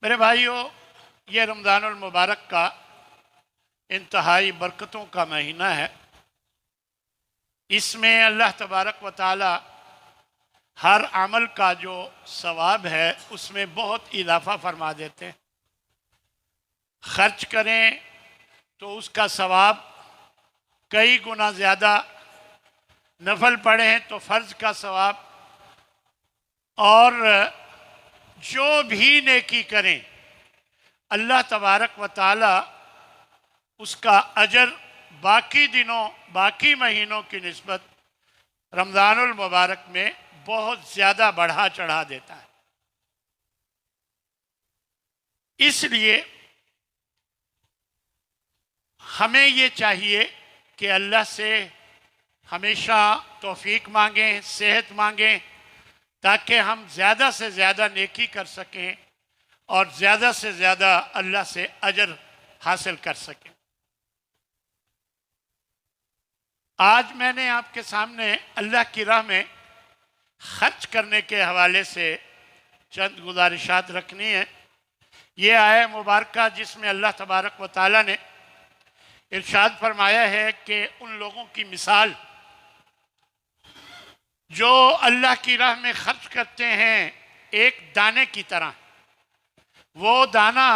میرے بھائیوں، یہ رمضان المبارک کا انتہائی برکتوں کا مہینہ ہے۔ اس میں اللہ تبارک و تعالی ہر عمل کا جو ثواب ہے اس میں بہت اضافہ فرما دیتے ہیں۔ خرچ کریں تو اس کا ثواب کئی گنا زیادہ، نفل پڑھیں تو فرض کا ثواب، اور جو بھی نیکی کریں اللہ تبارک و تعالی اس کا اجر باقی دنوں، باقی مہینوں کی نسبت رمضان المبارک میں بہت زیادہ بڑھا چڑھا دیتا ہے۔ اس لیے ہمیں یہ چاہیے کہ اللہ سے ہمیشہ توفیق مانگیں، صحت مانگیں، تاکہ ہم زیادہ سے زیادہ نیکی کر سکیں اور زیادہ سے زیادہ اللہ سے اجر حاصل کر سکیں۔ آج میں نے آپ کے سامنے اللہ کی راہ میں خرچ کرنے کے حوالے سے چند گزارشات رکھنی ہے۔ یہ آیہ مبارکہ جس میں اللہ تبارک و تعالی نے ارشاد فرمایا ہے کہ ان لوگوں کی مثال جو اللہ کی راہ میں خرچ کرتے ہیں ایک دانے کی طرح۔ وہ دانہ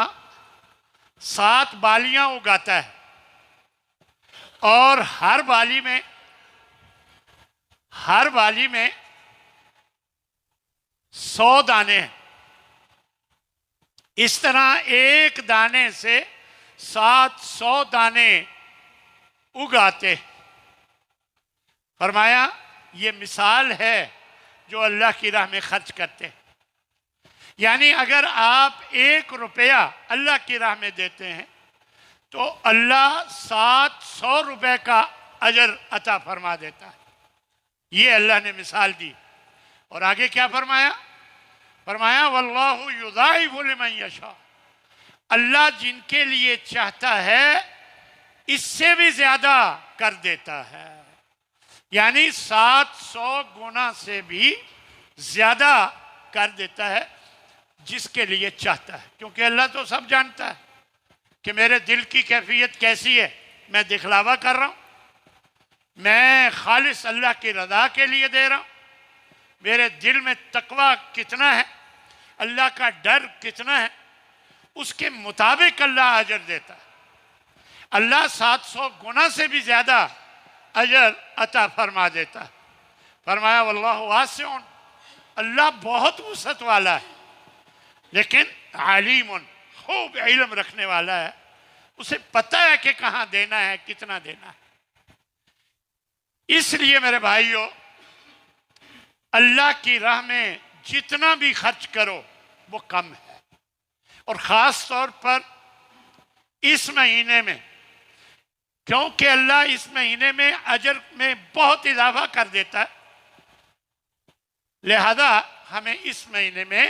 7 بالیاں اگاتا ہے اور ہر بالی میں 100 دانے ہیں۔ اس طرح ایک دانے سے 700 دانے اگاتے۔ فرمایا یہ مثال ہے جو اللہ کی راہ میں خرچ کرتے ہیں۔ یعنی اگر آپ 1 روپیہ اللہ کی راہ میں دیتے ہیں تو اللہ 700 روپے کا اجر عطا فرما دیتا ہے۔ یہ اللہ نے مثال دی، اور آگے کیا فرمایا؟ فرمایا واللہ یضاعف لمن یشاء، اللہ جن کے لیے چاہتا ہے اس سے بھی زیادہ کر دیتا ہے، یعنی 700 گنا سے بھی زیادہ کر دیتا ہے جس کے لیے چاہتا ہے، کیونکہ اللہ تو سب جانتا ہے کہ میرے دل کی کیفیت کیسی ہے۔ میں دکھلاوا کر رہا ہوں، میں خالص اللہ کی رضا کے لیے دے رہا ہوں، میرے دل میں تقوی کتنا ہے، اللہ کا ڈر کتنا ہے، اس کے مطابق اللہ اجر دیتا ہے۔ اللہ 700 گنا سے بھی زیادہ اجر عطا فرما دیتا ہے۔ فرمایا واللہ واسع، اللہ بہت وسعت والا ہے، لیکن علیم، خوب علم رکھنے والا ہے، اسے پتہ ہے کہ کہاں دینا ہے، کتنا دینا ہے۔ اس لیے میرے بھائیوں، اللہ کی راہ میں جتنا بھی خرچ کرو وہ کم ہے، اور خاص طور پر اس مہینے میں، کیونکہ اللہ اس مہینے میں اجر میں بہت اضافہ کر دیتا ہے، لہذا ہمیں اس مہینے میں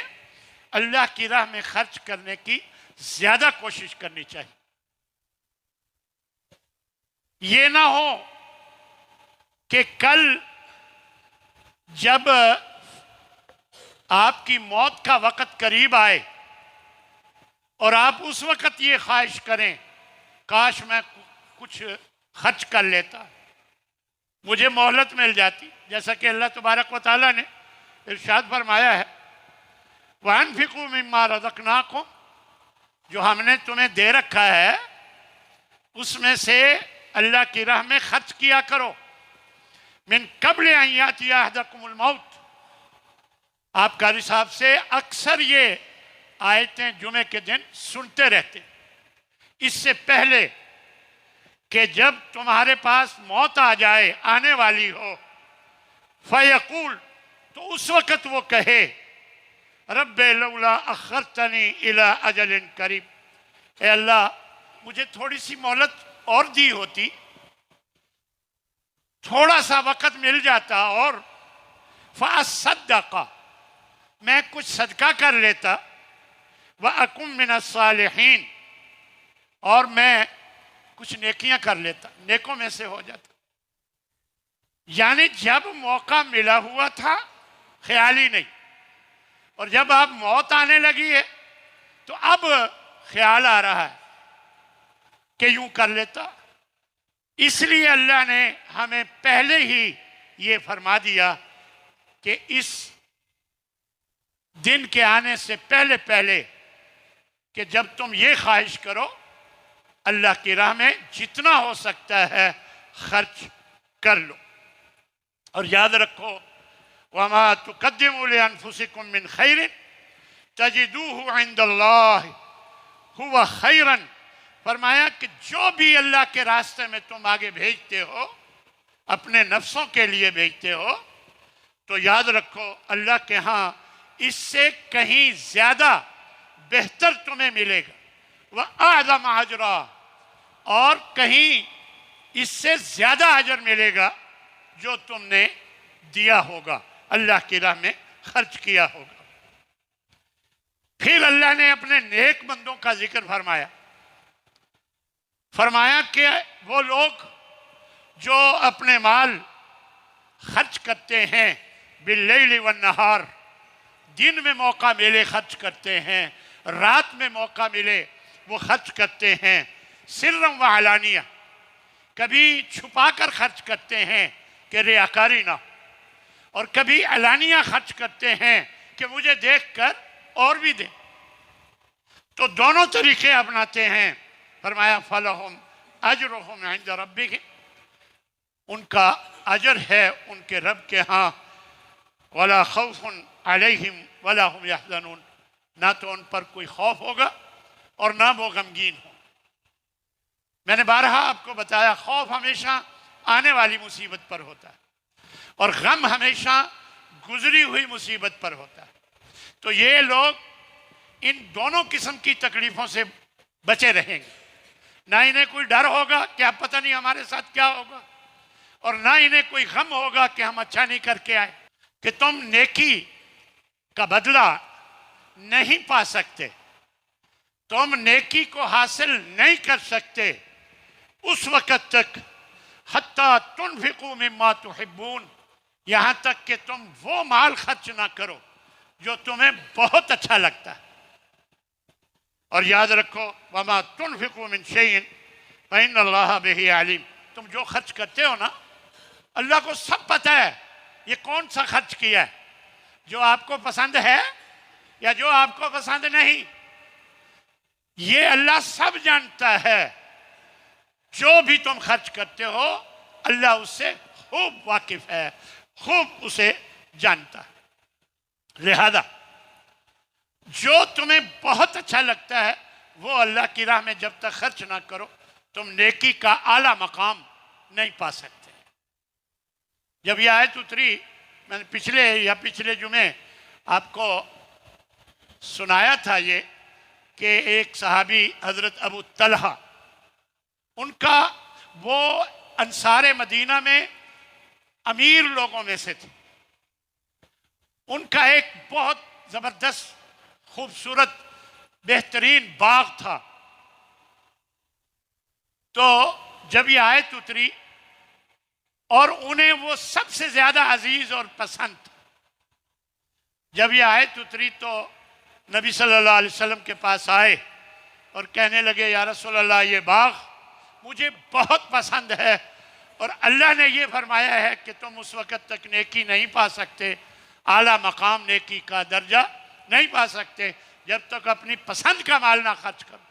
اللہ کی راہ میں خرچ کرنے کی زیادہ کوشش کرنی چاہیے۔ یہ نہ ہو کہ کل جب آپ کی موت کا وقت قریب آئے اور آپ اس وقت یہ خواہش کریں کاش میں کچھ خرچ کر لیتا، مجھے مہلت مل جاتی، جیسا کہ اللہ تبارک و تعالیٰ نے ارشاد فرمایا ہے وَأَنفِقُوا مِمَّا رَزَقْنَاكُمْ، جو ہم نے تمہیں دے رکھا ہے اس میں سے اللہ کی راہ میں خرچ کیا کرو، من قبل ان یاتی احدکم الموت۔ آپ قاری صاحب سے اکثر یہ آیتیں جمعے کے دن سنتے رہتے، اس سے پہلے کہ جب تمہارے پاس موت آ جائے، آنے والی ہو، فیقول، تو اس وقت وہ کہے رب لولا اخرتنی الی اجل قریب، اے اللہ مجھے تھوڑی سی مہلت اور دی ہوتی، تھوڑا سا وقت مل جاتا، اور فاصدق، میں کچھ صدقہ کر لیتا، وَأَكُن مِّنَ الصَّالِحِينَ، اور میں کچھ نیکیاں کر لیتا، نیکوں میں سے ہو جاتا۔ یعنی جب موقع ملا ہوا تھا خیال ہی نہیں، اور جب آپ موت آنے لگی ہے تو اب خیال آ رہا ہے کہ یوں کر لیتا. اس لیے اللہ نے ہمیں پہلے ہی یہ فرما دیا کہ اس دن کے آنے سے پہلے پہلے کہ جب تم یہ خواہش کرو اللہ کی راہ میں جتنا ہو سکتا ہے خرچ کر لو. اور یاد رکھو وَمَا تُقَدِّمُوا لِأَنفُسِكُم مِّن خَيْرٍ تَجِدُوهُ عِندَ اللَّهِ هُوَ خَيْرًا. فرمایا کہ جو بھی اللہ کے راستے میں تم آگے بھیجتے ہو اپنے نفسوں کے لیے بھیجتے ہو تو یاد رکھو اللہ کے ہاں اس سے کہیں زیادہ بہتر تمہیں ملے گا. وَأَعْظَمَ أَجْرًا، اور کہیں اس سے زیادہ اجر ملے گا جو تم نے دیا ہوگا اللہ کی راہ میں خرچ کیا ہوگا. پھر اللہ نے اپنے نیک بندوں کا ذکر فرمایا کہ وہ لوگ جو اپنے مال خرچ کرتے ہیں باللیل والنہار، دن میں موقع ملے خرچ کرتے ہیں، رات میں موقع ملے وہ خرچ کرتے ہیں، سرًا وعلانیہ، کبھی چھپا کر خرچ کرتے ہیں کہ ریاکاری نہ، اور کبھی علانیہ خرچ کرتے ہیں کہ مجھے دیکھ کر اور بھی دیں. تو دونوں طریقے اپناتے ہیں. فرمایا فَلَهُمْ أَجْرُهُمْ عِنْدَ رَبِّهِمْ، ان کا اجر ہے ان کے رب کے ہاں. وَلَا خَوْفٌ عَلَيْهِمْ وَلَا هُمْ يَحْزَنُونَ، نہ تو ان پر کوئی خوف ہوگا اور نہ وہ غمگین ہوں. میں نے بارہا آپ کو بتایا خوف ہمیشہ آنے والی مصیبت پر ہوتا ہے اور غم ہمیشہ گزری ہوئی مصیبت پر ہوتا ہے. تو یہ لوگ ان دونوں قسم کی تکلیفوں سے بچے رہیں گے. نہ انہیں کوئی ڈر ہوگا کہ اب پتہ نہیں ہمارے ساتھ کیا ہوگا، اور نہ انہیں کوئی غم ہوگا کہ ہم اچھا نہیں کر کے آئے. کہ تم نیکی کا بدلہ نہیں پا سکتے، تم نیکی کو حاصل نہیں کر سکتے اس وقت تک حتیٰ تنفقوا مما تحبون، یہاں تک کہ تم وہ مال خرچ نہ کرو جو تمہیں بہت اچھا لگتا ہے. اور یاد رکھو وما تنفقوا من شيء فإن الله به عليم، تم جو خرچ کرتے ہو نا اللہ کو سب پتہ ہے یہ کون سا خرچ کیا ہے، جو آپ کو پسند ہے یا جو آپ کو پسند نہیں، یہ اللہ سب جانتا ہے. جو بھی تم خرچ کرتے ہو اللہ اس سے خوب واقف ہے، خوب اسے جانتا ہے. لہذا جو تمہیں بہت اچھا لگتا ہے وہ اللہ کی راہ میں جب تک خرچ نہ کرو تم نیکی کا اعلیٰ مقام نہیں پا سکتے. جب یہ آیت اتری میں نے پچھلے جمعے آپ کو سنایا تھا یہ کہ ایک صحابی حضرت ابو طلحہ، ان کا وہ انصار مدینہ میں امیر لوگوں میں سے تھے. ان کا ایک بہت زبردست خوبصورت بہترین باغ تھا. تو جب یہ آیت اتری اور انہیں وہ سب سے زیادہ عزیز اور پسند تھا، جب یہ آیت اتری تو نبی صلی اللہ علیہ وسلم کے پاس آئے اور کہنے لگے یا رسول اللہ یہ باغ مجھے بہت پسند ہے، اور اللہ نے یہ فرمایا ہے کہ تم اس وقت تک نیکی نہیں پا سکتے، اعلیٰ مقام نیکی کا درجہ نہیں پا سکتے جب تک اپنی پسند کا مال نہ خرچ کرو.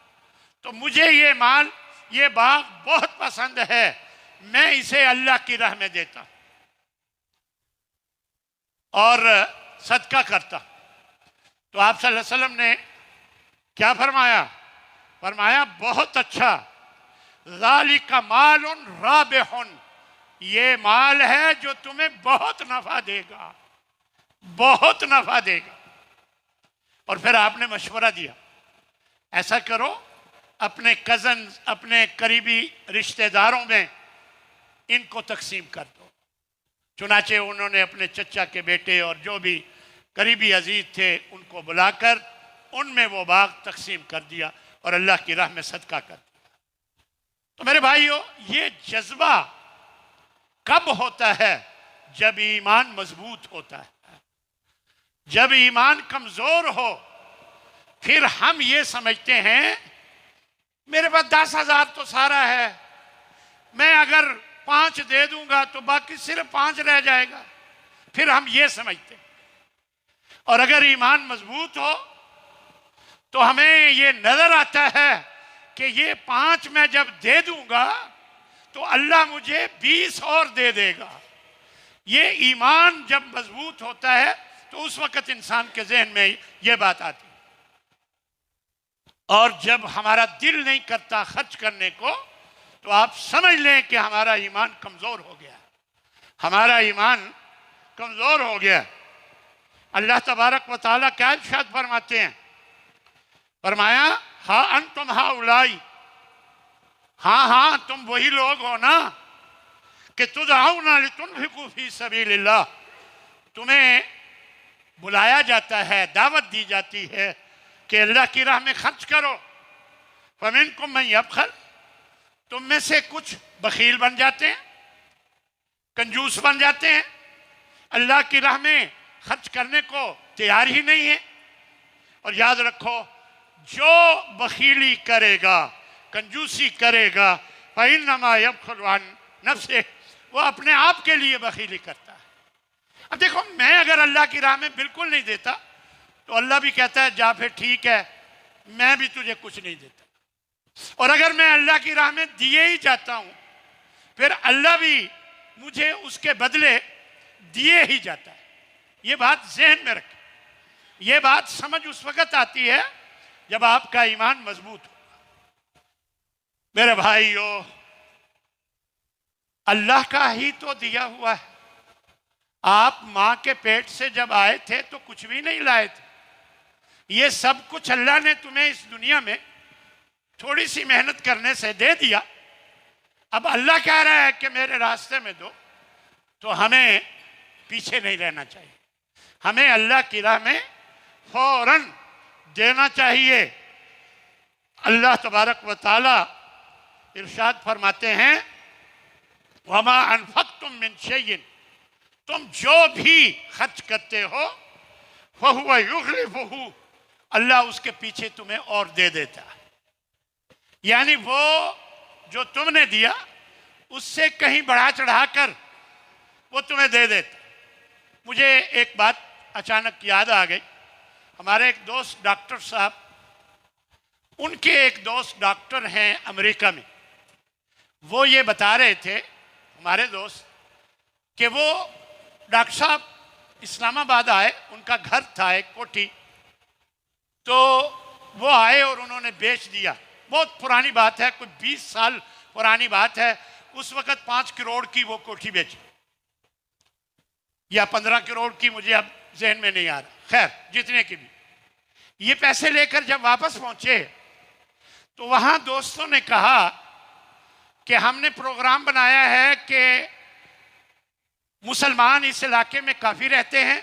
تو مجھے یہ باغ بہت پسند ہے، میں اسے اللہ کی راہ میں دیتا اور صدقہ کرتا. تو آپ صلی اللہ علیہ وسلم نے کیا فرمایا بہت اچھا، ذالک مال رابح، یہ مال ہے جو تمہیں بہت نفع دے گا، بہت نفع دے گا. اور پھر آپ نے مشورہ دیا ایسا کرو اپنے کزنز، اپنے قریبی رشتہ داروں میں ان کو تقسیم کر دو. چنانچہ انہوں نے اپنے چچا کے بیٹے اور جو بھی قریبی عزیز تھے ان کو بلا کر ان میں وہ باغ تقسیم کر دیا اور اللہ کی راہ میں صدقہ کر دیا. تو میرے بھائیو یہ جذبہ کب ہوتا ہے؟ جب ایمان مضبوط ہوتا ہے. جب ایمان کمزور ہو پھر ہم یہ سمجھتے ہیں میرے پاس 10,000 تو سارا ہے، میں اگر 5 دے دوں گا تو باقی صرف 5 رہ جائے گا، پھر ہم یہ سمجھتے ہیں۔ اور اگر ایمان مضبوط ہو تو ہمیں یہ نظر آتا ہے کہ یہ 5 میں جب دے دوں گا تو اللہ مجھے 20 اور دے دے گا۔ یہ ایمان جب مضبوط ہوتا ہے تو اس وقت انسان کے ذہن میں یہ بات آتی ہے۔ اور جب ہمارا دل نہیں کرتا خرچ کرنے کو تو آپ سمجھ لیں کہ ہمارا ایمان کمزور ہو گیا، ہمارا ایمان کمزور ہو گیا۔ اللہ تبارک و تعالیٰ کیا ارشاد فرماتے ہیں؟ فرمایا ہاں انتم ہؤلائی، ہاں تم وہی لوگ ہو نا کہ تدعون لتنفقوا فی سبیل اللہ، تمہیں بلایا جاتا ہے، دعوت دی جاتی ہے کہ اللہ کی راہ میں خرچ کرو۔ فمنکم من یبخل، تم میں سے کچھ بخیل بن جاتے ہیں، کنجوس بن جاتے ہیں، اللہ کی راہ میں خرچ کرنے کو تیار ہی نہیں ہے۔ اور یاد رکھو جو بخیلی کرے گا، کنجوسی کرے گا، فإنما يبخل عن نفسه، وہ اپنے آپ کے لیے بخیلی کرتا ہے۔ اب دیکھو میں اگر اللہ کی راہ میں بالکل نہیں دیتا تو اللہ بھی کہتا ہے جا پھر ٹھیک ہے میں بھی تجھے کچھ نہیں دیتا، اور اگر میں اللہ کی راہ میں دیے ہی جاتا ہوں پھر اللہ بھی مجھے اس کے بدلے دیے ہی جاتا ہے۔ یہ بات ذہن میں رکھیں، یہ بات سمجھ اس وقت آتی ہے جب آپ کا ایمان مضبوط ہو۔ میرے بھائیو، اللہ کا ہی تو دیا ہوا ہے۔ آپ ماں کے پیٹ سے جب آئے تھے تو کچھ بھی نہیں لائے تھے، یہ سب کچھ اللہ نے تمہیں اس دنیا میں تھوڑی سی محنت کرنے سے دے دیا۔ اب اللہ کہہ رہا ہے کہ میرے راستے میں دو، تو ہمیں پیچھے نہیں رہنا چاہیے، ہمیں اللہ کی راہ میں فوراً دینا چاہیے۔ اللہ تبارک و تعالی ارشاد فرماتے ہیں وَمَا أَنفَقْتُم مِّن شَيْءٍ، تم جو بھی خرچ کرتے ہو فَهُوَ يُخْلِفُهُ، اللہ اس کے پیچھے تمہیں اور دے دیتا ہے۔ یعنی وہ جو تم نے دیا اس سے کہیں بڑھا چڑھا کر وہ تمہیں دے دیتا۔ مجھے ایک بات اچانک یاد آ گئی، ہمارے ایک دوست ڈاکٹر صاحب، ان کے ایک دوست ڈاکٹر ہیں امریکہ میں، وہ یہ بتا رہے تھے ہمارے دوست کہ وہ ڈاکٹر صاحب اسلام آباد آئے، ان کا گھر تھا ایک کوٹھی، تو وہ آئے اور انہوں نے بیچ دیا۔ بہت پرانی بات ہے، کوئی 20 سال پرانی بات ہے، اس وقت 5 کروڑ کی وہ کوٹھی بیچی یا 15 کروڑ کی، مجھے اب ذہن میں نہیں آ رہا، خیر جتنے کی بھی۔ یہ پیسے لے کر جب واپس پہنچے تو وہاں دوستوں نے کہا کہ ہم نے پروگرام بنایا ہے کہ مسلمان اس علاقے میں کافی رہتے ہیں،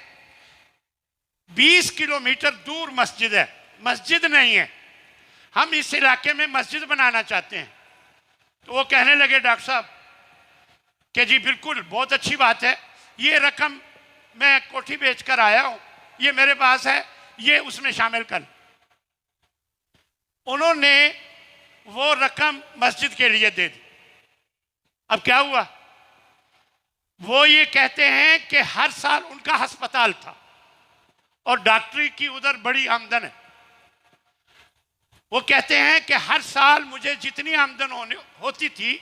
20 کلومیٹر دور مسجد ہے، مسجد نہیں ہے، ہم اس علاقے میں مسجد بنانا چاہتے ہیں۔ تو وہ کہنے لگے ڈاکٹر صاحب کہ جی بالکل بہت اچھی بات ہے، یہ رقم میں کوٹھی بیچ کر آیا ہوں، یہ میرے پاس ہے، یہ اس میں شامل کر۔ انہوں نے وہ رقم مسجد کے لیے دے دی۔ اب کیا ہوا؟ وہ یہ کہتے ہیں کہ ہر سال ان کا ہسپتال تھا اور ڈاکٹری کی ادھر بڑی آمدن ہے، وہ کہتے ہیں کہ ہر سال مجھے جتنی آمدن ہوتی تھی،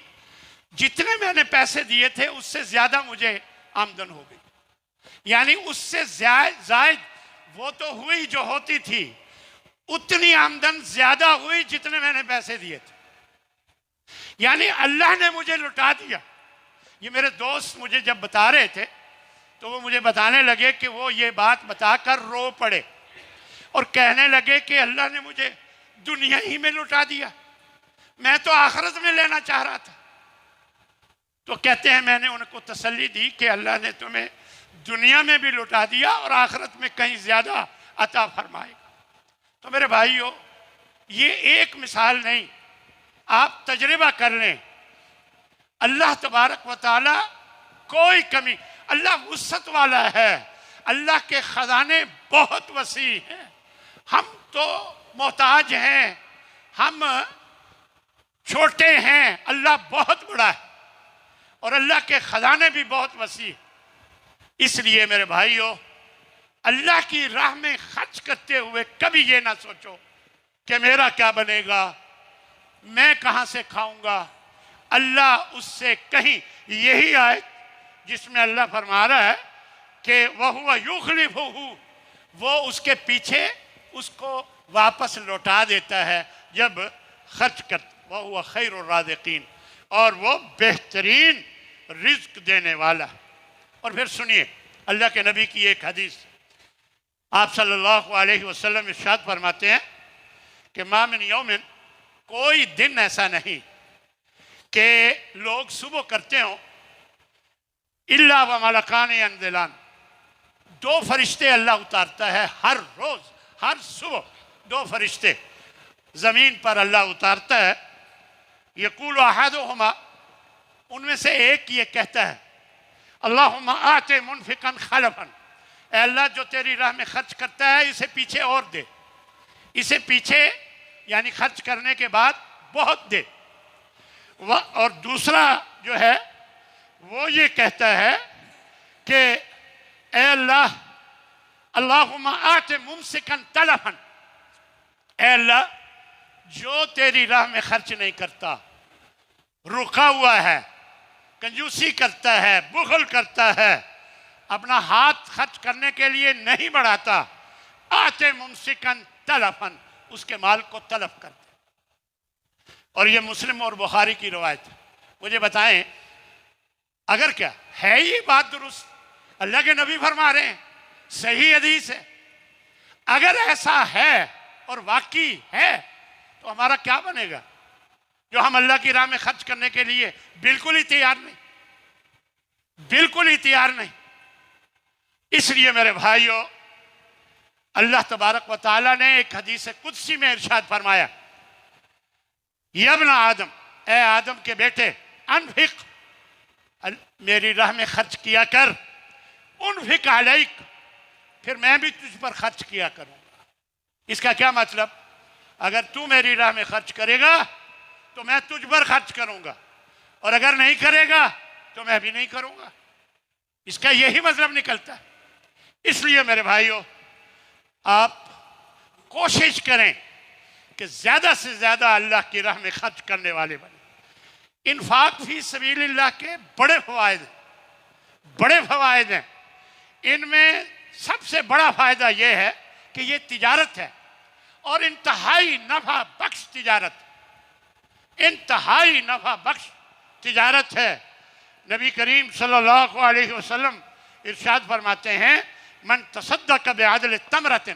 جتنے میں نے پیسے دیے تھے اس سے زیادہ مجھے آمدن ہو گئی، یعنی اس سے زائد وہ تو ہوئی جو ہوتی تھی، اتنی آمدن زیادہ ہوئی جتنے میں نے پیسے دیے تھے، یعنی اللہ نے مجھے لٹا دیا۔ یہ میرے دوست مجھے جب بتا رہے تھے تو وہ مجھے بتانے لگے کہ وہ یہ بات بتا کر رو پڑے اور کہنے لگے کہ اللہ نے مجھے دنیا ہی میں لٹا دیا، میں تو آخرت میں لینا چاہ رہا تھا۔ تو کہتے ہیں میں نے ان کو تسلی دی کہ اللہ نے تمہیں دنیا میں بھی لٹا دیا اور آخرت میں کہیں زیادہ عطا فرمائے گا۔ تو میرے بھائیو، یہ ایک مثال نہیں، آپ تجربہ کر لیں، اللہ تبارک و تعالی کوئی کمی، اللہ وسعت والا ہے، اللہ کے خزانے بہت وسیع ہیں، ہم تو محتاج ہیں، ہم چھوٹے ہیں، اللہ بہت بڑا ہے اور اللہ کے خزانے بھی بہت وسیع۔ اس لیے میرے بھائیوں، اللہ کی راہ میں خرچ کرتے ہوئے کبھی یہ نہ سوچو کہ میرا کیا بنے گا، میں کہاں سے کھاؤں گا۔ اللہ اس سے کہیں، یہی آیت جس میں اللہ فرما رہا ہے کہ وَهُوَ يُخْلِفُهُ، وہ اس کے پیچھے اس کو واپس لوٹا دیتا ہے جب خرچ کرتا، وَهُوَ خَيْرُ الرَّازِقِينَ، اور وہ بہترین رزق دینے والا۔ اور پھر سنیے اللہ کے نبی کی ایک حدیث، آپ صلی اللہ علیہ وسلم ارشاد فرماتے ہیں کہ ما من یومن، کوئی دن ایسا نہیں کہ لوگ صبح کرتے ہوں الا وملکان ینزلان، دو فرشتے اللہ اتارتا ہے ہر روز، ہر صبح دو فرشتے زمین پر اللہ اتارتا ہے۔ یقول احدہما، ان میں سے ایک یہ کہتا ہے اللہم آت منفقا خلفا، اے اللہ جو تیری راہ میں خرچ کرتا ہے اسے پیچھے اور دے، اسے پیچھے یعنی خرچ کرنے کے بعد بہت دے۔ اور دوسرا جو ہے وہ یہ کہتا ہے کہ اے اللہ اللہم آت ممسکا تلفا، اے اللہ جو تیری راہ میں خرچ نہیں کرتا، رکا ہوا ہے، کنجوسی کرتا ہے، بخل کرتا ہے، اپنا ہاتھ خرچ کرنے کے لیے نہیں بڑھاتا، آتے ممسکن تلفن، اس کے مال کو تلف کرتے۔ اور یہ مسلم اور بخاری کی روایت ہے۔ مجھے بتائیں اگر کیا ہے یہ بات درست؟ اللہ کے نبی فرما رہے ہیں، صحیح حدیث ہے، اگر ایسا ہے اور واقعی ہے تو ہمارا کیا بنے گا جو ہم اللہ کی راہ میں خرچ کرنے کے لیے بالکل ہی تیار نہیں، بالکل ہی تیار نہیں۔ اس لیے میرے بھائیوں، اللہ تبارک و تعالیٰ نے ایک حدیث قدسی میں ارشاد فرمایا، یا ابن آدم، اے آدم کے بیٹے، انفق، میری راہ میں خرچ کیا کر، انفق علیک، پھر میں بھی تجھ پر خرچ کیا کروں گا۔ اس کا کیا مطلب؟ اگر تو میری راہ میں خرچ کرے گا تو میں تجھ پر خرچ کروں گا، اور اگر نہیں کرے گا تو میں بھی نہیں کروں گا۔ اس کا یہی مطلب نکلتا ہے۔ اس لیے میرے بھائیوں، آپ کوشش کریں کہ زیادہ سے زیادہ اللہ کی راہ میں خرچ کرنے والے بنیں۔ انفاق فی سبیل اللہ کے بڑے فوائد ہیں، بڑے فوائد ہیں۔ ان میں سب سے بڑا فائدہ یہ ہے کہ یہ تجارت ہے، اور انتہائی نفع بخش تجارت، انتہائی نفع بخش تجارت ہے۔ نبی کریم صلی اللہ علیہ وسلم ارشاد فرماتے ہیں، من تصدق بعدل تمرۃ،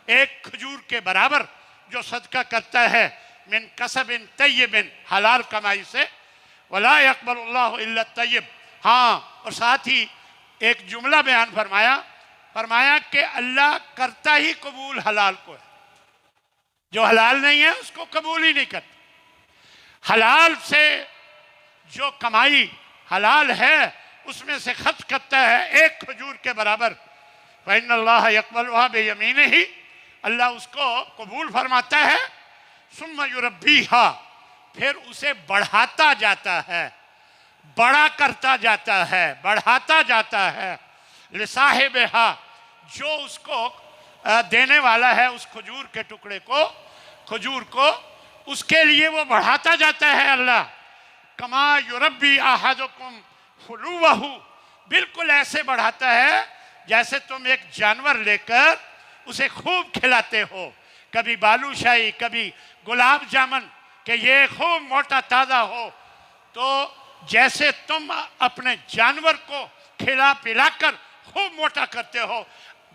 ایک کھجور کے برابر جو صدقہ کرتا ہے، من کسب طیب، حلال کمائی سے، ولا يقبل اللہ الا الطیب، ہاں، اور ساتھ ہی ایک جملہ بیان فرمایا کہ اللہ کرتا ہی قبول حلال کو ہے، جو حلال نہیں ہے اس کو قبول ہی نہیں کرتا۔ حلال سے جو کمائی حلال ہے اس میں سے خرچ کرتا ہے ایک کھجور کے برابر، فإن اللہ يقبلها بيمینہ، اللہ اس کو قبول فرماتا ہے، ثم يربیها، پھر اسے بڑھاتا جاتا ہے، بڑا کرتا جاتا ہے، بڑھاتا جاتا ہے، لصاحبها، جو اس کو دینے والا ہے اس کھجور کے ٹکڑے کو، کھجور کو، اس کے لیے وہ بڑھاتا جاتا ہے اللہ۔ کما یربی احدکم فلوہ، بالکل ایسے بڑھاتا ہے جیسے تم ایک جانور لے کر اسے خوب کھلاتے ہو، کبھی بالو شاہی، کبھی گلاب جامن، کہ یہ خوب موٹا تازہ ہو، تو جیسے تم اپنے جانور کو کھلا پلا کر خوب موٹا کرتے ہو،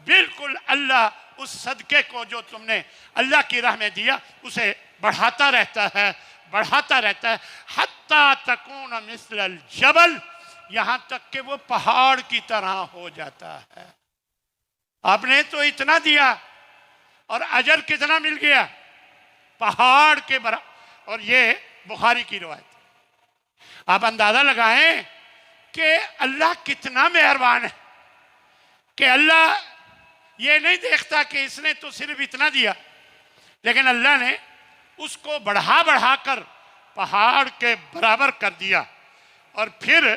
بالکل اللہ اس صدقے کو جو تم نے اللہ کی راہ میں دیا اسے بڑھاتا رہتا ہے، بڑھاتا رہتا ہے، حتیٰ تکون مثل الجبل، یہاں تک کہ وہ پہاڑ کی طرح ہو جاتا ہے۔ آپ نے تو اتنا دیا اور اجر کتنا مل گیا؟ پہاڑ کے برابر۔ اور یہ بخاری کی روایت۔ آپ اندازہ لگائیں کہ اللہ کتنا مہربان ہے کہ اللہ یہ نہیں دیکھتا کہ اس نے تو صرف اتنا دیا، لیکن اللہ نے اس کو بڑھا بڑھا کر پہاڑ کے برابر کر دیا۔ اور پھر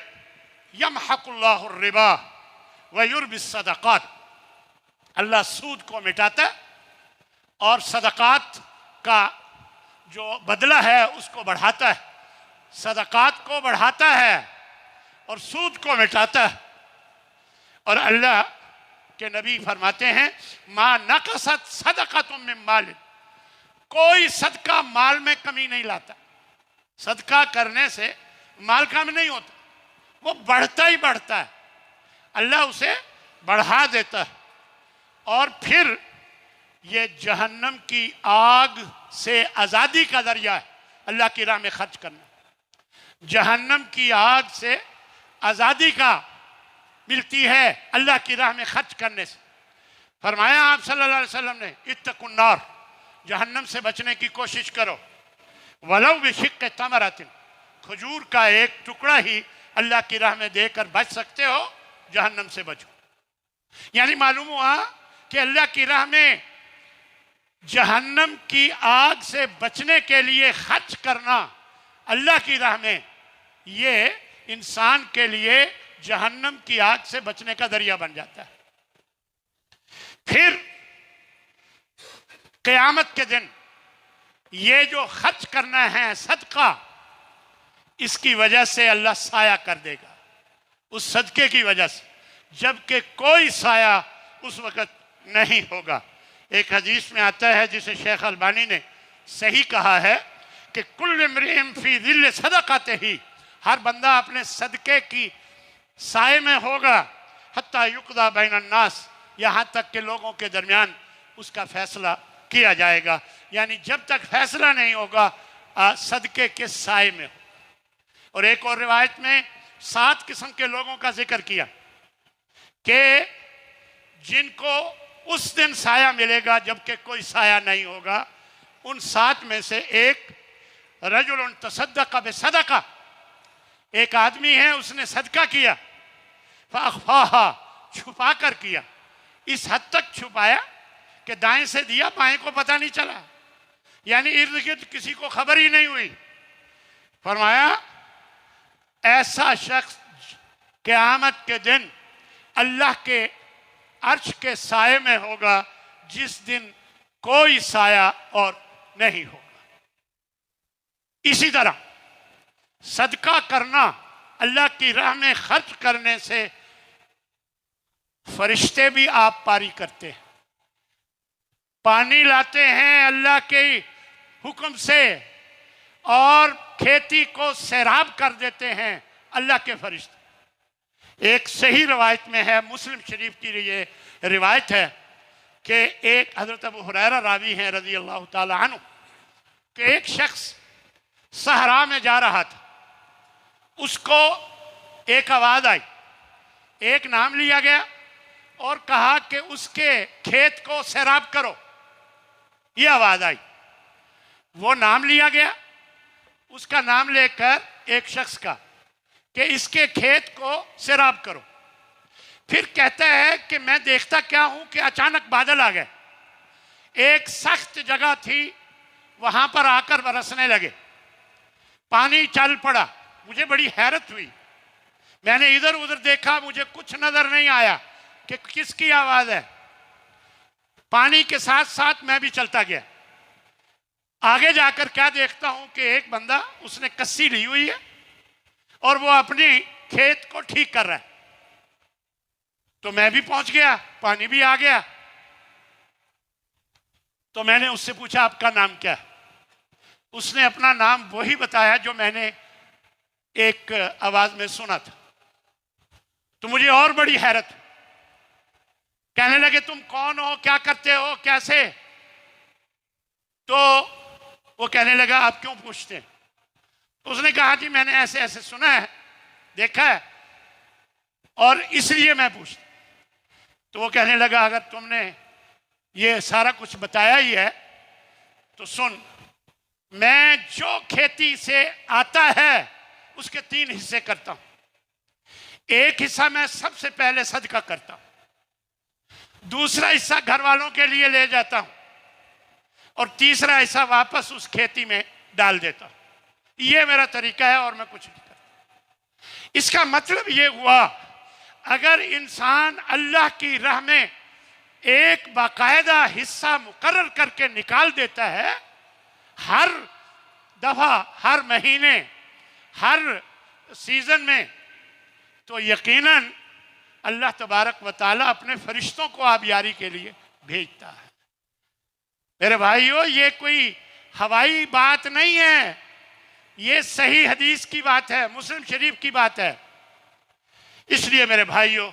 یمحق اللہ الربا ویربی الصدقات، اللہ سود کو مٹاتا ہے اور صدقات کا جو بدلہ ہے اس کو بڑھاتا ہے، صدقات کو بڑھاتا ہے اور سود کو مٹاتا ہے۔ اور اللہ کے نبی فرماتے ہیں ما نقصت صدقۃ من مال، کوئی صدقہ مال میں کمی نہیں لاتا، صدقہ کرنے سے مال کم نہیں ہوتا، وہ بڑھتا ہی بڑھتا ہے، اللہ اسے بڑھا دیتا ہے۔ اور پھر یہ جہنم کی آگ سے آزادی کا ذریعہ ہے اللہ کی راہ میں خرچ کرنا، جہنم کی آگ سے آزادی کا ملتی ہے اللہ کی راہ میں خرچ کرنے سے۔ فرمایا آپ صلی اللہ علیہ وسلم نے اتقوا النار، جہنم سے بچنے کی کوشش کرو، ولو بشق تمرۃ، کھجور کا ایک ٹکڑا ہی اللہ کی راہ میں دے کر بچ سکتے ہو، جہنم سے بچو۔ یعنی معلوم ہوا کہ اللہ کی راہ میں جہنم کی آگ سے بچنے کے لیے خرچ کرنا اللہ کی راہ میں، یہ انسان کے لیے جہنم کی آگ سے بچنے کا ذریعہ بن جاتا ہے۔ پھر قیامت کے دن یہ جو خرچ کرنا ہے صدقہ، اس کی وجہ سے اللہ سایہ کر دے گا، اس صدقے کی وجہ سے، جبکہ کوئی سایہ اس وقت نہیں ہوگا۔ ایک حدیث میں آتا ہے جسے شیخ البانی نے صحیح کہا ہے کہ کل امرئ فی ظل صدقتہ، ہر بندہ اپنے صدقے کی سائے میں ہوگا، حتی یقضی بین الناس، یہاں تک کہ لوگوں کے درمیان اس کا فیصلہ کیا جائے گا۔ یعنی جب تک فیصلہ نہیں ہوگا صدقے کے سائے میں ہو۔ اور ایک اور روایت میں 7 قسم کے لوگوں کا ذکر کیا کہ جن کو اس دن سایہ ملے گا جبکہ کوئی سایہ نہیں ہوگا۔ ان 7 میں سے ایک رجل تصدق بصدقہ، ایک آدمی ہے اس نے صدقہ کیا، فاخفاها، چھپا کر کیا، اس حد تک چھپایا کہ دائیں سے دیا بائیں کو پتہ نہیں چلا، یعنی ارد گرد کسی کو خبر ہی نہیں ہوئی۔ فرمایا ایسا شخص قیامت کے دن اللہ کے عرش کے سائے میں ہوگا جس دن کوئی سایہ اور نہیں ہوگا۔ اسی طرح صدقہ کرنا، اللہ کی راہ میں خرچ کرنے سے فرشتے بھی آپ پاری کرتے ہیں، پانی لاتے ہیں اللہ کے حکم سے اور کھیتی کو سیراب کر دیتے ہیں اللہ کے فرشتے۔ ایک صحیح روایت میں ہے، مسلم شریف کی یہ روایت ہے کہ ایک حضرت ابو ہریرہ راوی ہیں رضی اللہ تعالی عنہ، کہ ایک شخص صحرا میں جا رہا تھا، اس کو ایک آواز آئی، ایک نام لیا گیا اور کہا کہ اس کے کھیت کو سیراب کرو، یہ آواز آئی، وہ نام لیا گیا، اس کا نام لے کر ایک شخص کا کہ اس کے کھیت کو سیراب کرو۔ پھر کہتا ہے کہ میں دیکھتا کیا ہوں کہ اچانک بادل آ گئے، ایک سخت جگہ تھی، وہاں پر آ کر برسنے لگے، پانی چل پڑا، مجھے بڑی حیرت ہوئی، میں نے ادھر ادھر دیکھا، مجھے کچھ نظر نہیں آیا کہ کس کی آواز ہے، پانی کے ساتھ ساتھ میں بھی چلتا گیا، آگے جا کر کیا دیکھتا ہوں کہ ایک بندہ اس نے کسی لی ہوئی ہے اور وہ اپنی کھیت کو ٹھیک کر رہا ہے، تو میں بھی پہنچ گیا، پانی بھی آ گیا، تو میں نے اس سے پوچھا آپ کا نام کیا ہے؟ اس نے اپنا نام وہی بتایا جو میں نے ایک آواز میں سنا تھا، تو مجھے اور بڑی حیرت، کہنے لگے تم کون ہو، کیا کرتے ہو، کیسے؟ تو وہ کہنے لگا آپ کیوں پوچھتے ہیں؟ تو اس نے کہا جی میں نے ایسے ایسے سنا ہے، دیکھا ہے، اور اس لیے میں پوچھتا۔ تو وہ کہنے لگا اگر تم نے یہ سارا کچھ بتایا ہی ہے تو سن، میں جو کھیتی سے آتا ہے اس کے 3 حصے کرتا ہوں، ایک حصہ میں سب سے پہلے صدقہ کرتا ہوں، دوسرا حصہ گھر والوں کے لیے لے جاتا ہوں اور تیسرا حصہ واپس اس کھیتی میں ڈال دیتا ہوں. یہ میرا طریقہ ہے اور میں کچھ نہیں کرتا. اس کا مطلب یہ ہوا اگر انسان اللہ کی راہ میں ایک باقاعدہ حصہ مقرر کر کے نکال دیتا ہے ہر دفعہ، ہر مہینے، ہر سیزن میں، تو یقیناً اللہ تبارک و تعالیٰ اپنے فرشتوں کو آبیاری کے لیے بھیجتا ہے. میرے بھائیو، یہ کوئی ہوائی بات نہیں ہے، یہ صحیح حدیث کی بات ہے، مسلم شریف کی بات ہے. اس لیے میرے بھائیو،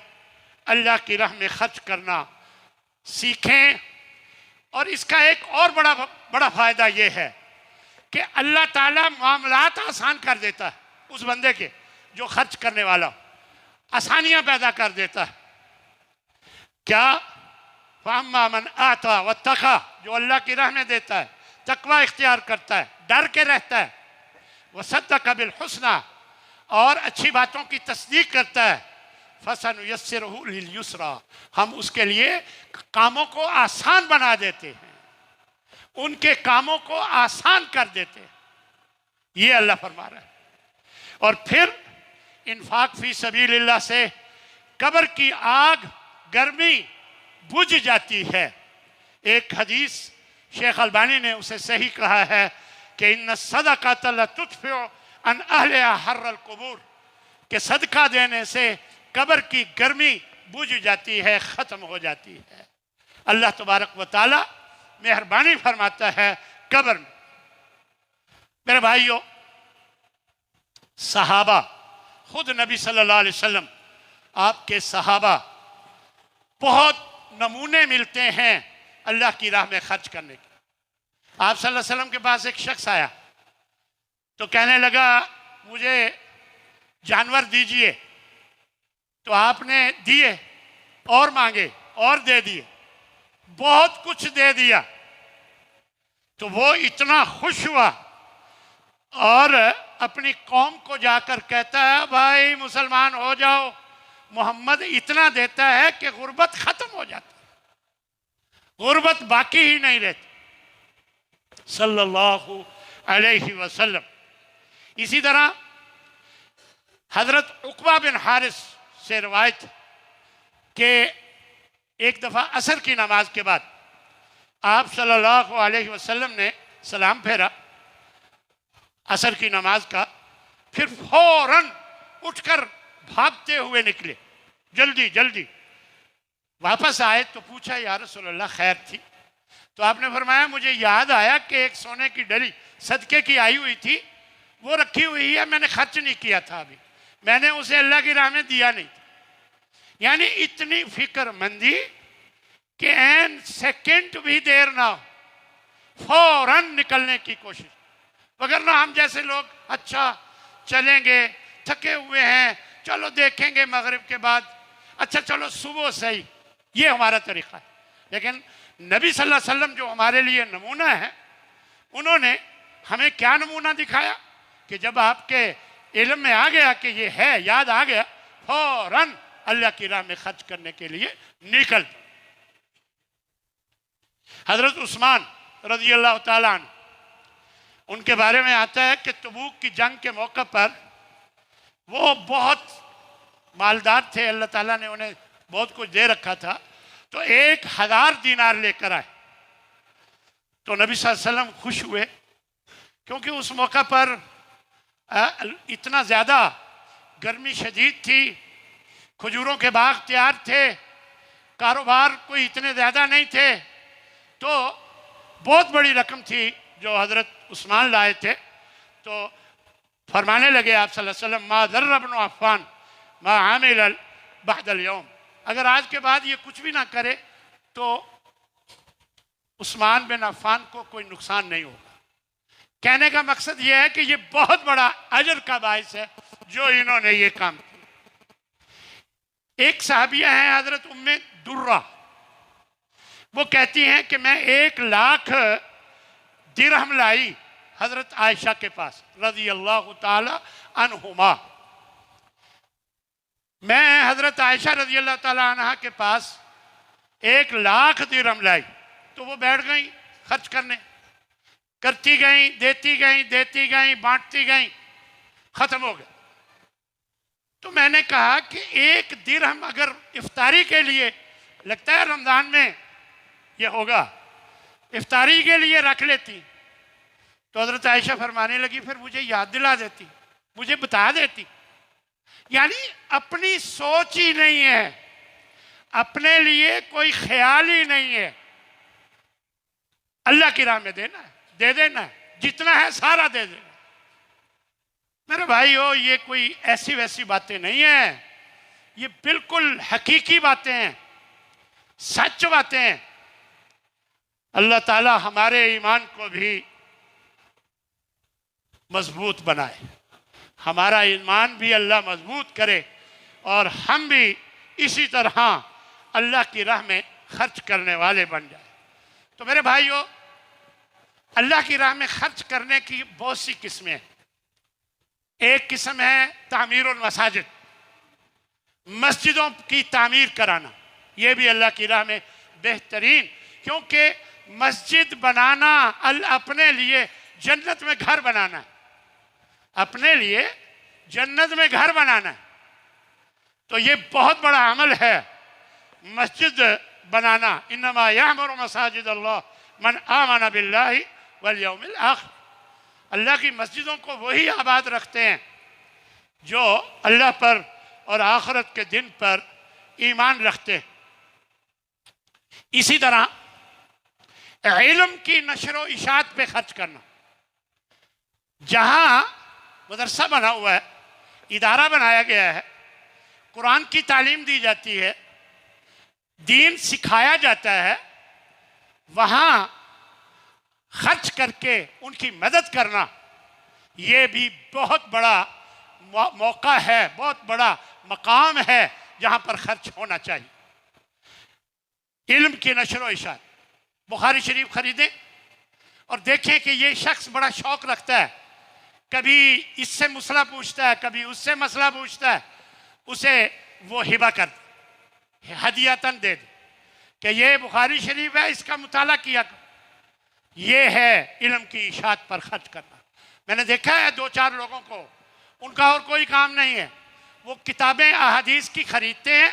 اللہ کی راہ میں خرچ کرنا سیکھیں. اور اس کا ایک اور بڑا فائدہ یہ ہے کہ اللہ تعالیٰ معاملات آسان کر دیتا ہے اس بندے کے جو خرچ کرنے والا، آسانیاں پیدا کر دیتا ہے. کیا؟ فَأَمَّا مَنْ آتَى وَاتَّقَى، جو اللہ کی راہ میں دیتا ہے، تقوی اختیار کرتا ہے، ڈر کے رہتا ہے، وَصَدَّقَ بِالْحُسْنَى، اور اچھی باتوں کی تصدیق کرتا ہے، فَسَنُيَسِّرُهُ لِلْيُسْرَى، ہم اس کے لیے کاموں کو آسان بنا دیتے ہیں، ان کے کاموں کو آسان کر دیتے ہیں. یہ اللہ فرما رہا ہے. اور پھر انفاق فی سبیل اللہ سے قبر کی آگ، گرمی بجھ جاتی ہے. ایک حدیث شیخ البانی نے اسے صحیح کہا ہے کہ ان الصدقۃ لتدفع عن اہلها حر القبور، کہ صدقہ دینے سے قبر کی گرمی بجھ جاتی ہے، ختم ہو جاتی ہے. اللہ تبارک و تعالی مہربانی فرماتا ہے قبر میں. میرے بھائیو، صحابہ، خود نبی صلی اللہ علیہ وسلم، آپ کے صحابہ، بہت نمونے ملتے ہیں اللہ کی راہ میں خرچ کرنے کے. آپ صلی اللہ علیہ وسلم کے پاس ایک شخص آیا تو کہنے لگا مجھے جانور دیجئے. تو آپ نے دیے، اور مانگے اور دے دیے، بہت کچھ دے دیا. تو وہ اتنا خوش ہوا اور اپنی قوم کو جا کر کہتا ہے بھائی مسلمان ہو جاؤ، محمد اتنا دیتا ہے کہ غربت ختم ہو جاتی ہے، غربت باقی ہی نہیں رہتی صلی اللہ علیہ وسلم. اسی طرح حضرت عقبہ بن حارث سے روایت کہ ایک دفعہ عصر کی نماز کے بعد آپ صلی اللہ علیہ وسلم نے سلام پھیرا عصر کی نماز کا، پھر فوراً اٹھ کر بھاگتے ہوئے نکلے، جلدی جلدی واپس آئے. تو پوچھا یا رسول اللہ خیر تھی؟ تو آپ نے فرمایا مجھے یاد آیا کہ ایک سونے کی ڈلی صدقے کی آئی ہوئی تھی، وہ رکھی ہوئی ہے، میں نے خرچ نہیں کیا تھا، ابھی میں نے اسے اللہ کی راہ میں دیا نہیں تھا. یعنی اتنی فکر مندی کہ این سیکنڈ بھی دیر نہ ہو، فوراً نکلنے کی کوشش. وگرنہ ہم جیسے لوگ اچھا چلیں گے، تھکے ہوئے ہیں، چلو دیکھیں گے مغرب کے بعد، اچھا چلو صبح صحیح، یہ ہمارا طریقہ ہے. لیکن نبی صلی اللہ علیہ وسلم جو ہمارے لیے نمونہ ہے، انہوں نے ہمیں کیا نمونہ دکھایا کہ جب آپ کے علم میں آ گیا کہ یہ ہے، یاد آ گیا، فوراً اللہ کی راہ میں خرچ کرنے کے لیے نکل. حضرت عثمان رضی اللہ تعالیٰ عنہ، ان کے بارے میں آتا ہے کہ تبوک کی جنگ کے موقع پر وہ بہت مالدار تھے، اللہ تعالیٰ نے انہیں بہت کچھ دے رکھا تھا. تو 1000 دینار لے کر آئے. تو نبی صلی اللہ علیہ وسلم خوش ہوئے کیونکہ اس موقع پر اتنا زیادہ گرمی شدید تھی، کھجوروں کے باغ تیار تھے، کاروبار کوئی اتنے زیادہ نہیں تھے. تو بہت بڑی رقم تھی جو حضرت عثمان لائے تھے. تو فرمانے لگے آپ صلی اللہ علیہ وسلم ما ضر ابن عفان ما عامل بعد اليوم، اگر آج کے بعد یہ کچھ بھی نہ کرے تو عثمان بن عفان کو کوئی نقصان نہیں ہوگا. کہنے کا مقصد یہ ہے کہ یہ بہت بڑا اجر کا باعث ہے جو انہوں نے یہ کام کیا. ایک صحابیہ ہیں حضرت ام درہ، وہ کہتی ہیں کہ میں 1,00,000 درہم لائی حضرت عائشہ کے پاس رضی اللہ تعالی عنہما. میں حضرت عائشہ رضی اللہ تعالی عنہ کے پاس 1,00,000 درہم لائی تو وہ بیٹھ گئیں خرچ کرنے، کرتی گئیں، دیتی گئیں، بانٹتی گئیں، ختم ہو گئے۔ تو میں نے کہا کہ 1 درہم اگر افطاری کے لیے، لگتا ہے رمضان میں یہ ہوگا، افطاری کے لیے رکھ لیتی تو حضرت عائشہ فرمانے لگی پھر مجھے یاد دلا دیتی، مجھے بتا دیتی۔ یعنی اپنی سوچ ہی نہیں ہے، اپنے لیے کوئی خیال ہی نہیں ہے۔ اللہ کی راہ میں دینا ہے، دے دینا ہے، جتنا ہے سارا دے دینا۔ میرے بھائیو، یہ کوئی ایسی ویسی باتیں نہیں ہیں، یہ بالکل حقیقی باتیں ہیں، سچ باتیں ہیں۔ اللہ تعالی ہمارے ایمان کو بھی مضبوط بنائے، ہمارا ایمان بھی اللہ مضبوط کرے، اور ہم بھی اسی طرح اللہ کی راہ میں خرچ کرنے والے بن جائیں۔ تو میرے بھائیو، اللہ کی راہ میں خرچ کرنے کی بہت سی قسمیں ہیں۔ ایک قسم ہے تعمیر المساجد، مسجدوں کی تعمیر کرانا، یہ بھی اللہ کی راہ میں بہترین، کیونکہ مسجد بنانا اپنے لیے جنت میں گھر بنانا ہے، اپنے لیے جنت میں گھر بنانا ہے، تو یہ بہت بڑا عمل ہے مسجد بنانا۔ انما یعمر مساجد اللہ من آمن باللہ والیوم الآخر۔ اللہ کی مسجدوں کو وہی آباد رکھتے ہیں جو اللہ پر اور آخرت کے دن پر ایمان رکھتے ہیں۔ اسی طرح علم کی نشر و اشاعت پہ خرچ کرنا، جہاں مدرسہ بنا ہوا ہے، ادارہ بنایا گیا ہے، قرآن کی تعلیم دی جاتی ہے، دین سکھایا جاتا ہے، وہاں خرچ کر کے ان کی مدد کرنا، یہ بھی بہت بڑا موقع ہے، بہت بڑا مقام ہے جہاں پر خرچ ہونا چاہیے۔ علم کی نشر و اشاعت، بخاری شریف خریدیں اور دیکھیں کہ یہ شخص بڑا شوق رکھتا ہے، کبھی اس سے مسئلہ پوچھتا ہے، کبھی اس سے مسئلہ پوچھتا ہے، اسے وہ ہبہ کر دے، ہدیتاً دے دے کہ یہ بخاری شریف ہے، اس کا مطالعہ کیا کرو۔ یہ ہے علم کی اشاعت پر خرچ کرنا۔ میں نے دیکھا ہے 2-4 لوگوں کو، ان کا اور کوئی کام نہیں ہے، وہ کتابیں احادیث کی خریدتے ہیں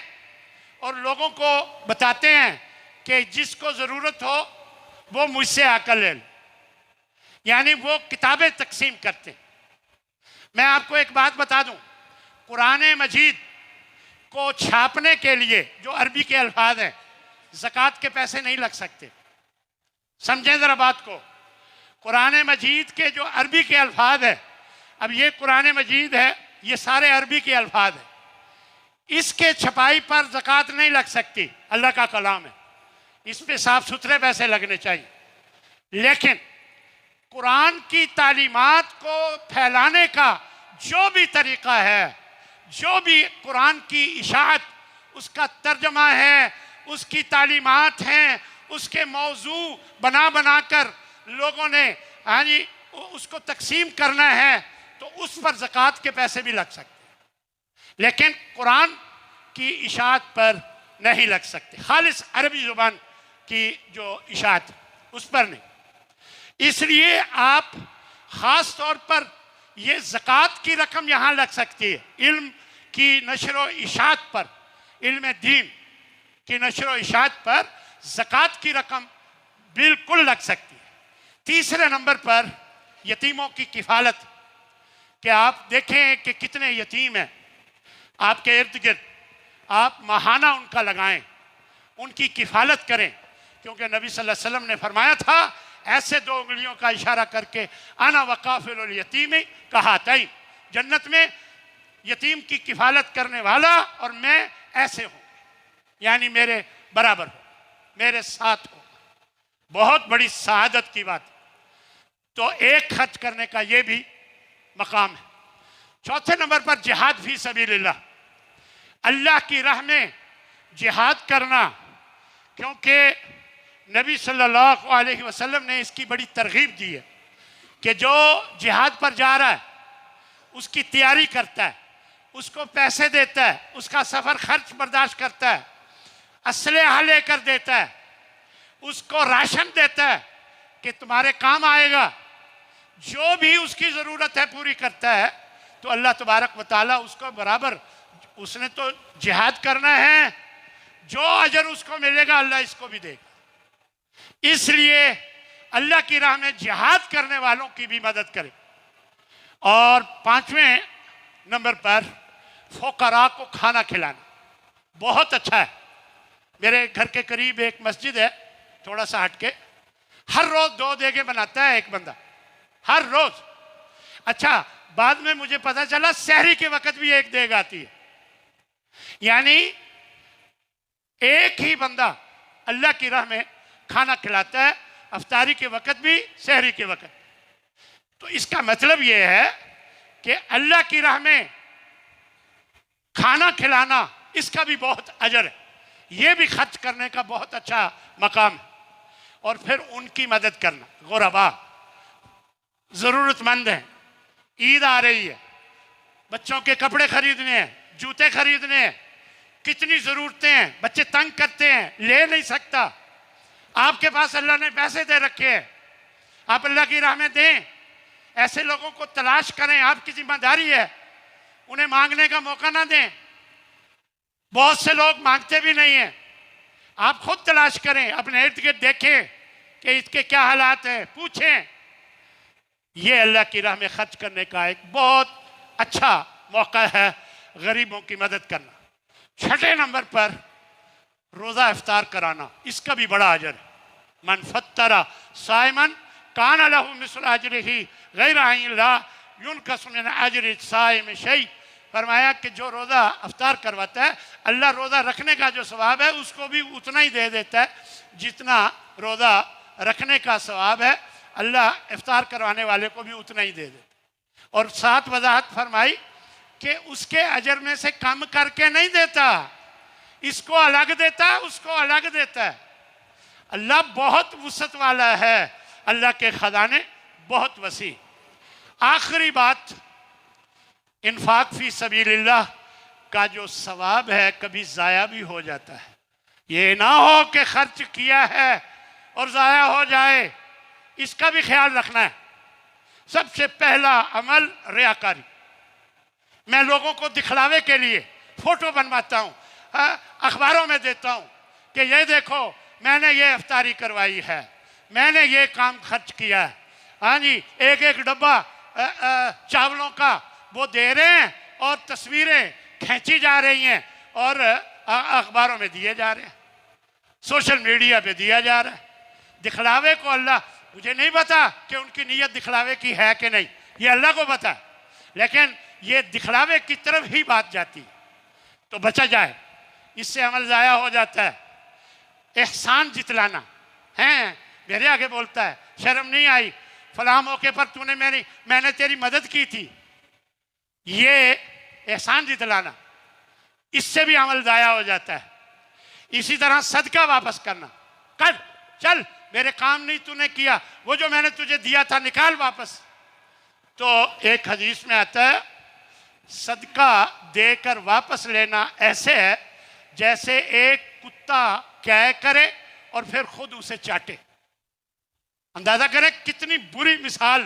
اور لوگوں کو بتاتے ہیں کہ جس کو ضرورت ہو وہ مجھ سے آ کر لے لے، یعنی وہ کتابیں تقسیم کرتے ہیں۔ میں آپ کو ایک بات بتا دوں، قرآن مجید کو چھاپنے کے لیے جو عربی کے الفاظ ہیں، زکوٰۃ کے پیسے نہیں لگ سکتے۔ سمجھیں ذرا بات کو، قرآن مجید کے جو عربی کے الفاظ ہیں، اب یہ قرآن مجید ہے، یہ سارے عربی کے الفاظ ہیں، اس کے چھپائی پر زکوٰۃ نہیں لگ سکتی، اللہ کا کلام ہے، اس پہ صاف ستھرے پیسے لگنے چاہیے۔ لیکن قرآن کی تعلیمات کو پھیلانے کا جو بھی طریقہ ہے، جو بھی قرآن کی اشاعت، اس کا ترجمہ ہے، اس کی تعلیمات ہیں، اس کے موضوع بنا بنا کر لوگوں نے اس کو تقسیم کرنا ہے، تو اس پر زکوٰۃ کے پیسے بھی لگ سکتے ہیں، لیکن قرآن کی اشاعت پر نہیں لگ سکتے، خالص عربی زبان کی جو اشاعت اس پر نہیں۔ اس لیے آپ خاص طور پر یہ زکوٰۃ کی رقم یہاں لگ سکتی ہے، علم کی نشر و اشاعت پر، علم دین کی نشر و اشاعت پر زکوٰۃ کی رقم بالکل لگ سکتی ہے۔ تیسرے نمبر پر یتیموں کی کفالت، کہ آپ دیکھیں کہ کتنے یتیم ہیں آپ کے ارد گرد، آپ ماہانہ ان کا لگائیں، ان کی کفالت کریں، کیونکہ نبی صلی اللہ علیہ وسلم نے فرمایا تھا ایسے 2 انگلیوں کا اشارہ کر کے انا وقافل الیتیم کہاتین، جنت میں یتیم کی کفالت کرنے والا اور میں ایسے ہوں، یعنی میرے برابر ہو، میرے ساتھ ہو، بہت بڑی سعادت کی بات۔ تو ایک خرچ کرنے کا یہ بھی مقام ہے۔ چوتھے نمبر پر جہاد فی سبیل اللہ، اللہ کی راہ میں جہاد کرنا، کیونکہ نبی صلی اللہ علیہ وسلم نے اس کی بڑی ترغیب دی ہے کہ جو جہاد پر جا رہا ہے، اس کی تیاری کرتا ہے، اس کو پیسے دیتا ہے، اس کا سفر خرچ برداشت کرتا ہے، اسلحہ لے کر دیتا ہے، اس کو راشن دیتا ہے کہ تمہارے کام آئے گا، جو بھی اس کی ضرورت ہے پوری کرتا ہے، تو اللہ تبارک و تعالیٰ اس کو برابر، اس نے تو جہاد کرنا ہے، جو اجر اس کو ملے گا اللہ اس کو بھی دے گا۔ اس لیے اللہ کی راہ میں جہاد کرنے والوں کی بھی مدد کرے۔ اور 5ویں نمبر پر فقراء کو کھانا کھلانا بہت اچھا ہے۔ میرے گھر کے قریب ایک مسجد ہے، تھوڑا سا ہٹ کے، ہر روز 2 دیگیں بناتا ہے ایک بندہ، ہر روز۔ اچھا، بعد میں مجھے پتا چلا سحری کے وقت بھی ایک دیگ آتی ہے، یعنی ایک ہی بندہ اللہ کی راہ میں کھانا کھلاتا ہے، افطاری کے وقت بھی، سحری کے وقت۔ تو اس کا مطلب یہ ہے کہ اللہ کی راہ میں کھانا کھلانا اس کا بھی بہت اجر ہے، یہ بھی خرچ کرنے کا بہت اچھا مقام ہے۔ اور پھر ان کی مدد کرنا، غربا، ضرورت مند ہیں، عید آ رہی ہے، بچوں کے کپڑے خریدنے ہیں، جوتے خریدنے ہیں، کتنی ضرورتیں ہیں، بچے تنگ کرتے ہیں، لے نہیں سکتا، آپ کے پاس اللہ نے پیسے دے رکھے ہیں، آپ اللہ کی راہ میں دیں، ایسے لوگوں کو تلاش کریں، آپ کی ذمہ داری ہے، انہیں مانگنے کا موقع نہ دیں۔ بہت سے لوگ مانگتے بھی نہیں ہیں، آپ خود تلاش کریں، اپنے ارد گرد دیکھیں کہ اس کے کیا حالات ہیں، پوچھیں۔ یہ اللہ کی راہ میں خرچ کرنے کا ایک بہت اچھا موقع ہے، غریبوں کی مدد کرنا۔ 6 نمبر پر روزہ افطار کرانا، اس کا بھی بڑا اجر ہے۔ من فطر صائما کان لہ مثل اجرہ غیر ان لا ینقص من اجر الصائم شیء۔ فرمایا کہ جو روزہ افطار کرواتا ہے، اللہ روزہ رکھنے کا جو ثواب ہے اس کو بھی اتنا ہی دے دیتا ہے جتنا روزہ رکھنے کا ثواب ہے، اللہ افطار کروانے والے کو بھی اتنا ہی دے دیتا ہے۔ اور ساتھ وضاحت فرمائی کہ اس کے اجر میں سے کم کر کے نہیں دیتا، اس کو الگ دیتا ہے، اس کو الگ دیتا ہے۔ اللہ بہت وسعت والا ہے، اللہ کے خزانے بہت وسیع۔ آخری بات، انفاق فی سبیل اللہ کا جو ثواب ہے کبھی ضائع بھی ہو جاتا ہے۔ یہ نہ ہو کہ خرچ کیا ہے اور ضائع ہو جائے، اس کا بھی خیال رکھنا ہے۔ سب سے پہلا عمل ریاکاری، میں لوگوں کو دکھلاوے کے لیے فوٹو بنواتا ہوں، اخباروں میں دیتا ہوں کہ یہ دیکھو میں نے یہ افطاری کروائی ہے، میں نے یہ کام خرچ کیا ہے، ہاں جی، ایک ایک ڈبہ چاولوں کا وہ دے رہے ہیں اور تصویریں کھینچی جا رہی ہیں اور اخباروں میں دیے جا رہے ہیں، سوشل میڈیا پہ دیا جا رہا ہے۔ دکھلاوے کو اللہ، مجھے نہیں پتا کہ ان کی نیت دکھلاوے کی ہے کہ نہیں، یہ اللہ کو پتا ہے، لیکن یہ دکھلاوے کی طرف ہی بات جاتی تو بچا جائے، اس سے عمل ضائع ہو جاتا ہے۔ احسان جتلانا ہے، میرے آگے بولتا ہے، شرم نہیں آئی فلاں موقع پر میں نے تیری مدد کی تھی، یہ احسان جتلانا، اس سے بھی عمل ضائع ہو جاتا ہے۔ اسی طرح صدقہ واپس کرنا، چل میرے کام نہیں تو نے کیا، وہ جو میں نے تجھے دیا تھا نکال واپس۔ تو ایک حدیث میں آتا ہے صدقہ دے کر واپس لینا ایسے ہے جیسے ایک کتا کیا کرے اور پھر خود اسے چاٹے۔ اندازہ کریں کتنی بری مثال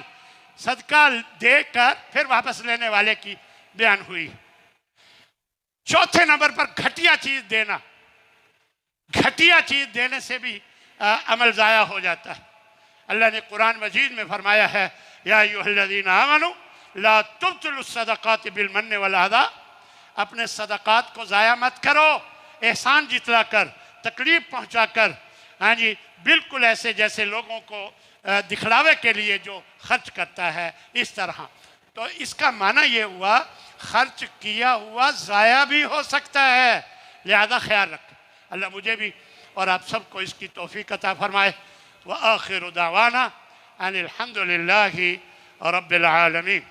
صدقہ دے کر پھر واپس لینے والے کی بیان ہوئی۔ 4 نمبر پر گھٹیا چیز دینا، گھٹیا چیز دینے سے بھی عمل ضائع ہو جاتا ہے۔ اللہ نے قرآن مجید میں فرمایا ہے، یا ایھا الذین آمنوا لا تبطلوا الصدقات بالمن والعطا، اپنے صدقات کو ضائع مت کرو احسان جتلا کر، تکلیف پہنچا کر، ہاں جی، بالکل ایسے جیسے لوگوں کو دکھلاوے کے لیے جو خرچ کرتا ہے اس طرح۔ تو اس کا معنی یہ ہوا خرچ کیا ہوا ضائع بھی ہو سکتا ہے، لہذا خیال رکھیں۔ اللہ مجھے بھی اور آپ سب کو اس کی توفیق عطا فرمائے۔ وآخر دعوانا ان الحمد للہ رب العالمین۔